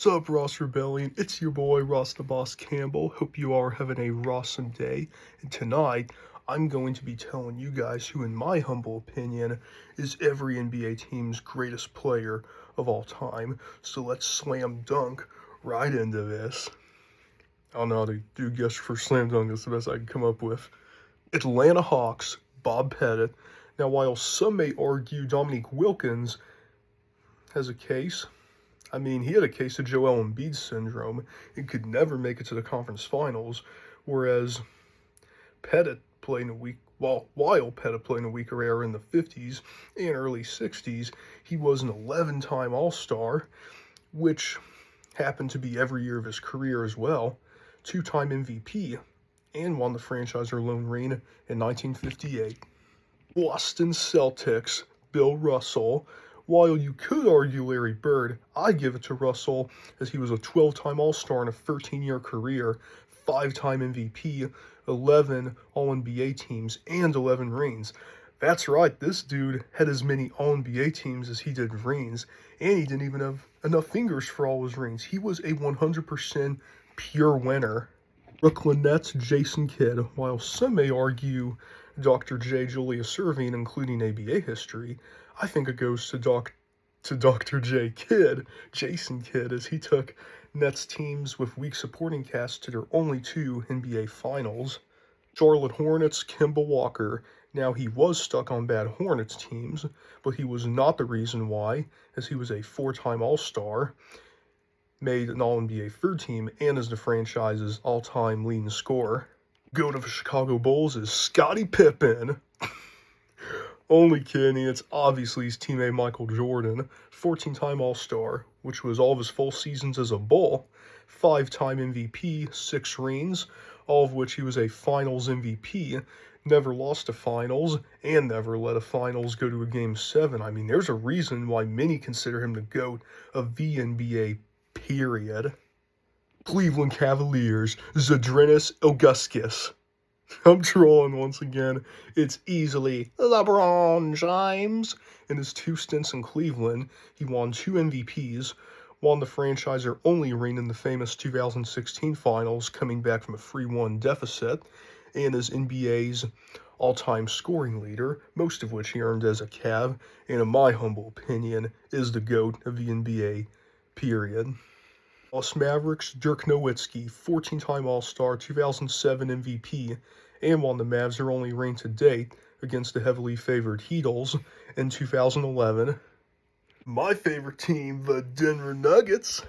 What's up, Ross Rebellion? It's your boy, Ross the Boss Campbell. Hope you are having a awesome day. And tonight, I'm going to be telling you guys who, in my humble opinion, is every NBA team's greatest player of all time. So let's slam dunk right into this. I don't know how to do guess for slam dunk. That's the best I can come up with. Atlanta Hawks, Bob Pettit. Now, while some may argue Dominique Wilkins has a case, he had a case of Joel Embiid syndrome and could never make it to the conference finals, whereas Pettit played in a weak, while Pettit played in a weaker era in the 50s and early 60s, he was an 11-time All-Star, which happened to be every year of his career as well, two-time MVP, and won the franchise Lone Ring in 1958. Boston Celtics, Bill Russell. While you could argue Larry Bird, I give it to Russell as he was a 12-time All-Star in a 13-year career, 5-time MVP, 11 All-NBA teams, and 11 rings. That's right, this dude had as many All-NBA teams as he did rings, and he didn't even have enough fingers for all his rings. He was a 100% pure winner. Brooklyn Nets, Jason Kidd. While some may argue Dr. J. Julius Erving, including ABA history, I think it goes to Dr. J. Kidd, Jason Kidd, as he took Nets teams with weak supporting casts to their only two NBA finals. Charlotte Hornets, Kemba Walker. Now, he was stuck on bad Hornets teams, but he was not the reason why, as he was a 4-time All-Star, made an All-NBA third team, and is the franchise's all-time leading scorer. Go to the Chicago Bulls is Scottie Pippen. Only kidding, it's obviously his teammate Michael Jordan, 14-time All-Star, which was all of his full seasons as a Bull, 5-time MVP, 6 rings, all of which he was a Finals MVP, never lost a Finals, and never let a Finals go to a Game 7. There's a reason why many consider him the GOAT of the NBA, period. Cleveland Cavaliers, Zydrunas Ilgauskas. I'm trolling once again. It's easily LeBron James. In his 2 stints in Cleveland, he won 2 MVPs, won the franchise only ring in the famous 2016 finals, coming back from a 3-1 deficit, and is NBA's all-time scoring leader, most of which he earned as a Cav, and in my humble opinion, is the GOAT of the NBA, period. Dallas Mavericks, Dirk Nowitzki, 14-time All-Star, 2007 MVP, and won the Mavs their only ring to date against the heavily favored Heatles in 2011. My favorite team, the Denver Nuggets.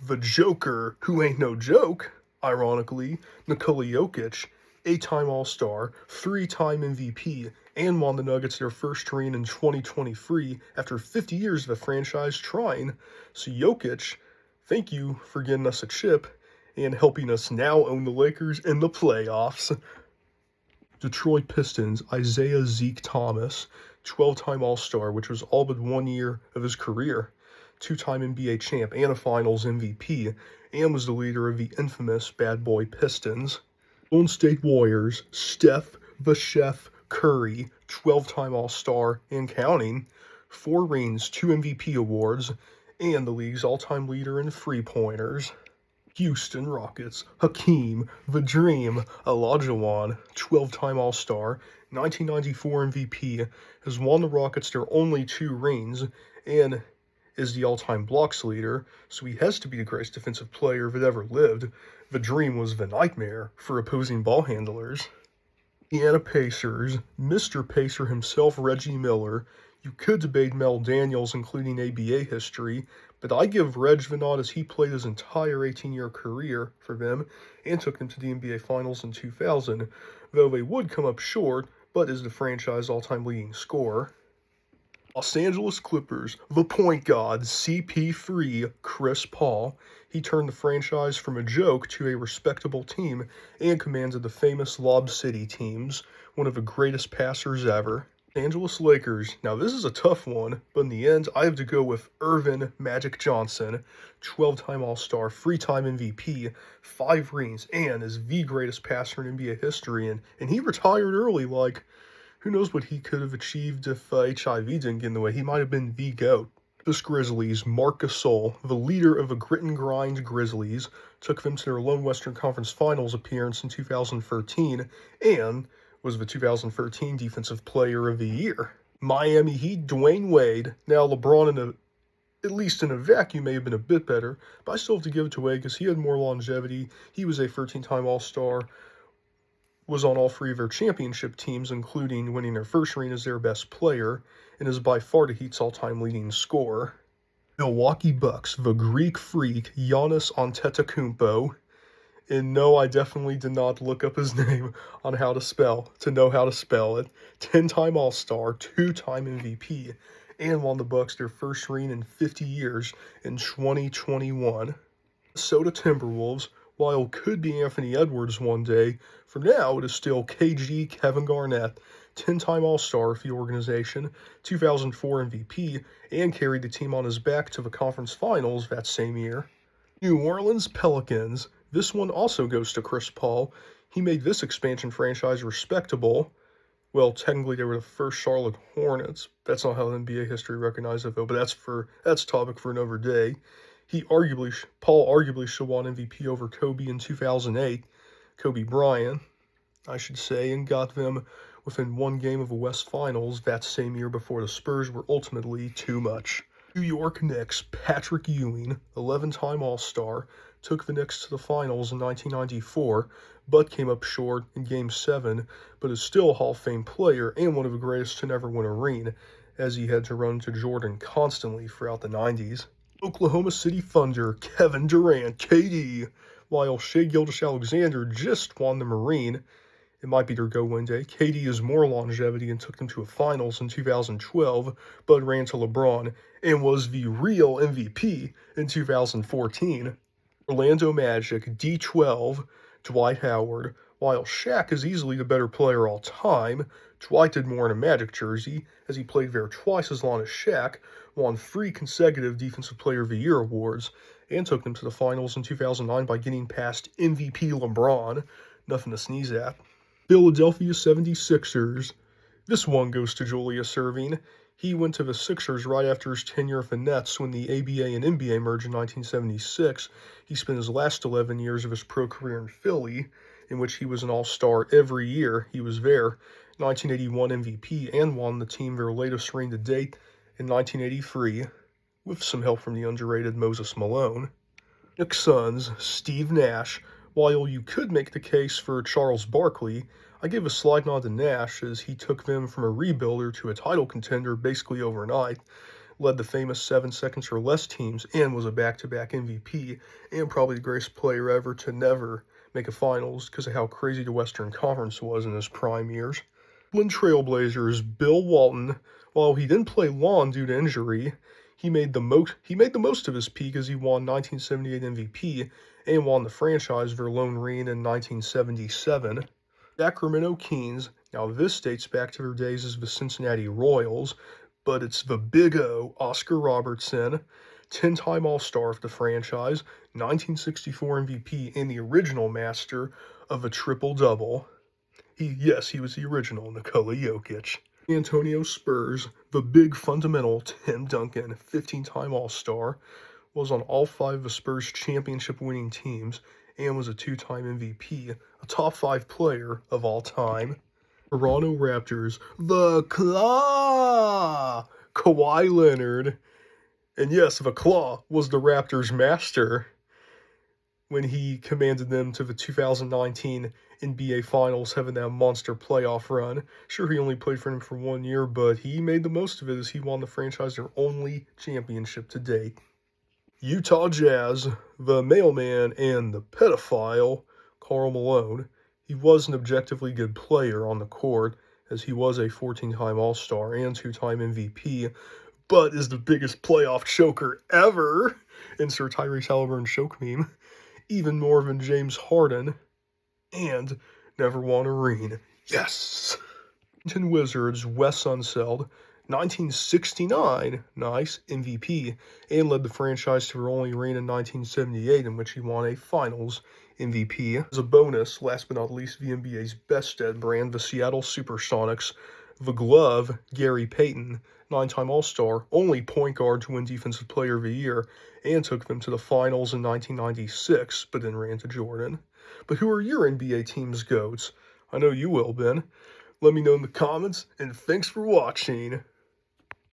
The Joker, who ain't no joke, ironically, Nikola Jokic, 8-time All-Star, 3-time MVP, and won the Nuggets their first ring in 2023 after 50 years of the franchise trying. So Jokic, thank you for getting us a chip and helping us now own the Lakers in the playoffs. Detroit Pistons, Isaiah Zeke Thomas, 12-time All-Star, which was all but 1 year of his career, 2-time NBA champ and a Finals MVP, and was the leader of the infamous Bad Boy Pistons. Golden State Warriors, Steph the Chef Curry, 12-time All-Star and counting, 4 rings, 2 MVP awards, and the league's all-time leader in three-pointers. Houston Rockets, Hakeem, the Dream, Olajuwon, 12-time All-Star, 1994 MVP, has won the Rockets their only 2 rings, and is the all-time blocks leader, so he has to be the greatest defensive player that ever lived. The Dream was the nightmare for opposing ball handlers. Indiana Pacers, Mr. Pacer himself, Reggie Miller. You could debate Mel Daniels, including ABA history, but I give Reg the nod as he played his entire 18-year career for them and took them to the NBA Finals in 2000, though they would come up short, but is the franchise all-time leading scorer. Los Angeles Clippers, the point guard, CP3, Chris Paul. He turned the franchise from a joke to a respectable team and commanded the famous Lob City teams, one of the greatest passers ever. Angeles Lakers. Now, this is a tough one, but in the end, I have to go with Earvin Magic Johnson, 12-time All-Star, 3-time MVP, 5 rings, and is the greatest passer in NBA history, and he retired early. Who knows what he could have achieved if HIV didn't get in the way. He might have been the GOAT. This Grizzlies, Marc Gasol, the leader of the Grit and Grind Grizzlies, took them to their lone Western Conference Finals appearance in 2013 and was the 2013 Defensive Player of the Year. Miami Heat, Dwayne Wade. Now LeBron, at least in a vacuum, may have been a bit better, but I still have to give it to Wade because he had more longevity. He was a 13-time All-Star, was on all 3 of their championship teams, including winning their first ring as their best player, and is by far the Heat's all-time leading scorer. Milwaukee Bucks, the Greek freak, Giannis Antetokounmpo. And no, I definitely did not look up his name on how to know how to spell it. 10-time All-Star, 2-time MVP, and won the Bucks their first ring in 50 years in 2021. Minnesota Timberwolves, while could be Anthony Edwards one day, for now it is still KG Kevin Garnett, 10-time All-Star for the organization, 2004 MVP, and carried the team on his back to the conference finals that same year. New Orleans Pelicans, this one also goes to Chris Paul. He made this expansion franchise respectable. Well, technically they were the first Charlotte Hornets. That's not how NBA history recognized it though, but that's topic for another day. Paul arguably should have won MVP over Kobe in 2008, Kobe Bryant, I should say, and got them within 1 game of the West Finals that same year before the Spurs were ultimately too much. New York Knicks, Patrick Ewing, 11-time All-Star, took the Knicks to the finals in 1994, but came up short in Game 7, but is still a Hall of Fame player and one of the greatest to never win a ring, as he had to run to Jordan constantly throughout the 90s. Oklahoma City Thunder, Kevin Durant, KD, while Shai Gilgeous-Alexander just won the Marine. It might be their go-win day. KD has more longevity and took them to a finals in 2012, but ran to LeBron and was the real MVP in 2014. Orlando Magic, D12, Dwight Howard. While Shaq is easily the better player all time, Dwight did more in a Magic jersey, as he played there twice as long as Shaq, won 3 consecutive Defensive Player of the Year awards, and took them to the finals in 2009 by getting past MVP LeBron. Nothing to sneeze at. Philadelphia 76ers. This one goes to Julius Erving. He went to the Sixers right after his tenure at the Nets when the ABA and NBA merged in 1976. He spent his last 11 years of his pro career in Philly, in which he was an all-star every year he was there. 1981 MVP, and won the team their latest ring to date in 1983, with some help from the underrated Moses Malone. Knicks Suns, Steve Nash. While you could make the case for Charles Barkley, I give a slight nod to Nash, as he took them from a rebuilder to a title contender basically overnight, led the famous 7 seconds or less teams, and was a back-to-back MVP, and probably the greatest player ever to never make a finals because of how crazy the Western Conference was in his prime years. Cleveland Trailblazers, Bill Walton. While he didn't play long due to injury, he made the most of his peak as he won 1978 MVP and won the franchise their lone ring in 1977. Sacramento Kings. Now this dates back to their days as the Cincinnati Royals, but it's the Big O, Oscar Robertson, 10-time All-Star of the franchise, 1964 MVP, and the original master of a triple-double. He was the original Nikola Jokic. Antonio Spurs, the big fundamental Tim Duncan, 15-time All-Star, was on all 5 of the Spurs championship-winning teams, and was a 2-time MVP, a top 5 player of all time. Toronto Raptors, the Claw, Kawhi Leonard. And yes, the Claw was the Raptors' master when he commanded them to the 2019 NBA Finals, having that monster playoff run. Sure, he only played for them for 1 year, but he made the most of it as he won the franchise their only championship to date. Utah Jazz, the mailman and the pedophile, Karl Malone. He was an objectively good player on the court, as he was a 14-time All-Star and 2-time MVP, but is the biggest playoff choker ever. Insert Tyrese Halliburton choke meme. Even more than James Harden, and never won a ring. Yes! Washington Wizards, Wes Unseld, 1969, nice, MVP, and led the franchise to their only reign in 1978, in which he won a Finals MVP. As a bonus, last but not least, the NBA's best dead brand, the Seattle Supersonics, The glove, Gary Payton, 9-time All-Star, only point guard to win Defensive Player of the Year, and took them to the finals in 1996, but then ran to Jordan. But who are your NBA team's GOATs? I know you will, Ben. Let me know in the comments, and thanks for watching.